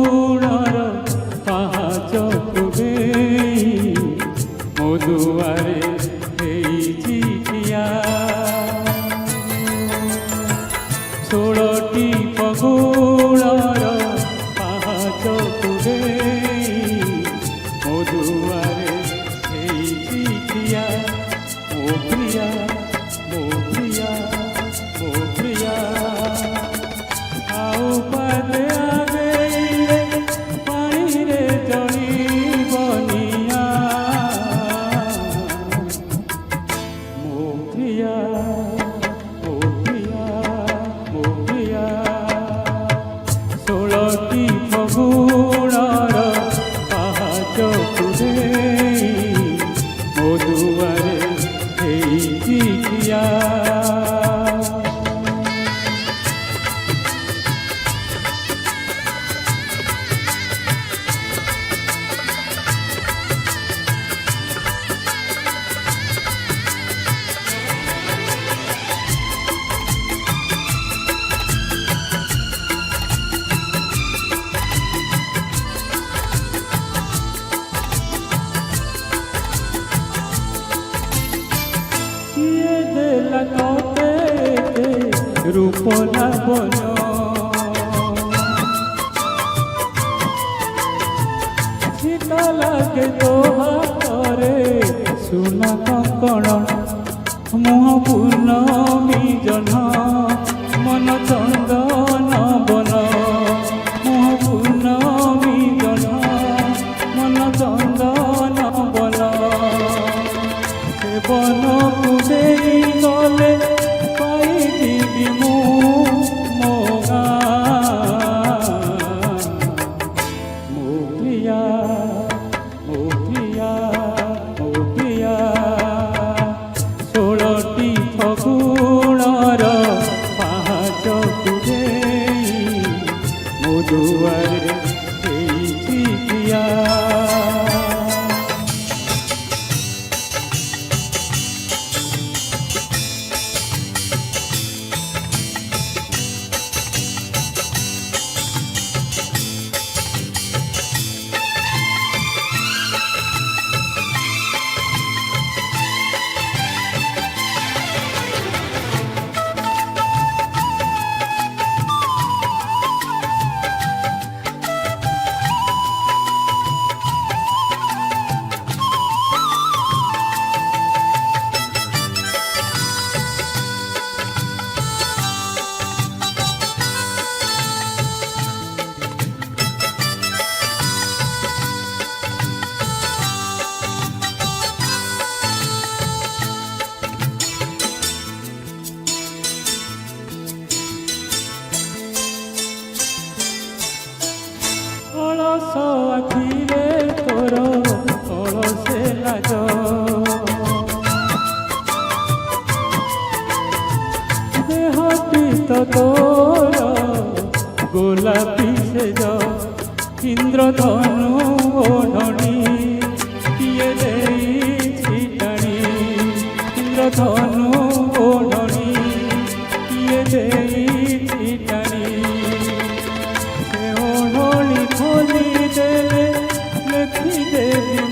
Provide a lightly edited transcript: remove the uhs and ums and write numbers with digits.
ଫଗୁଣର ପାହାଚକୁ ଦେଇ ମୋ ଦୁଆରେ ହେଇଛି ଠିଆ। 16ଟି ଫଗୁଣର ପାହାଚକୁ ଦେଇ ମୋ ଦୁଆରେ ହେଇଛି ଠିଆ। ମୋ ପ୍ରିୟା ମୋ ପ୍ରିୟା ମୋ ପ୍ରିୟା ଆଉ ପାଦେ ଆଗେଇଲେ ପାଣିରେ ଜଳିବନିଆ। ମୋ ପ୍ରିୟା ମୋ ପ୍ରିୟା ମୋ ପ୍ରିୟା 16ଟି ଫଗୁଣର ପାହାଚକୁ ଦେଇ ମୋ ଦୁଆରେ ହେଇଛି ଠିଆ। କିଏ ଦେଲା ତତେ ରୂପ ଲାବଣ୍ୟ, ଶୀତ ଲାଗେ ତୋ ହାତରେ ସୁନା କଙ୍କଣ। ମୁହଁ ପୂର୍ଣ୍ଣମୀ ଜହ୍ନ ମନ ଚନ୍ଦନ ବନ। ମୁହଁ ପୂର୍ଣ୍ଣମୀ ଜହ୍ନ ମନ ଚନ୍ଦନ ବନ। ସେ ବନକୁ ଦେଇ ଗଲେ ପାଇଯିବି ମୁଁ ମୋ ଗାଁ। ମୋ ପ୍ରିୟା ମୋ ପ୍ରିୟା ମୋ ପ୍ରିୟା 16ଟି ଫଗୁଣର ପାହାଚକୁ ଦେଇ ମୋ ଦୁଆରେ ହେଇଛି ଠିଆ। ଅଳସ ଆଖିରେ ତୋର ଅଳସେ ଲାଜ, ଦେହଟି ତ ତୋର ଗୋଲାପୀ ସେଜ। ଇନ୍ଦ୍ରଧନୁ ଓଢ଼ଣୀ କିଏ ଦେଇଛି ଟାଣି। ଇନ୍ଦ୍ରଧନୁ ଓଢ଼ଣୀ କିଏ ଦେଇଛି ଟାଣି। ସେ ଓଢ଼ଣୀ ଖୋଲି ଦେଲେ ଲେଖିଦେବି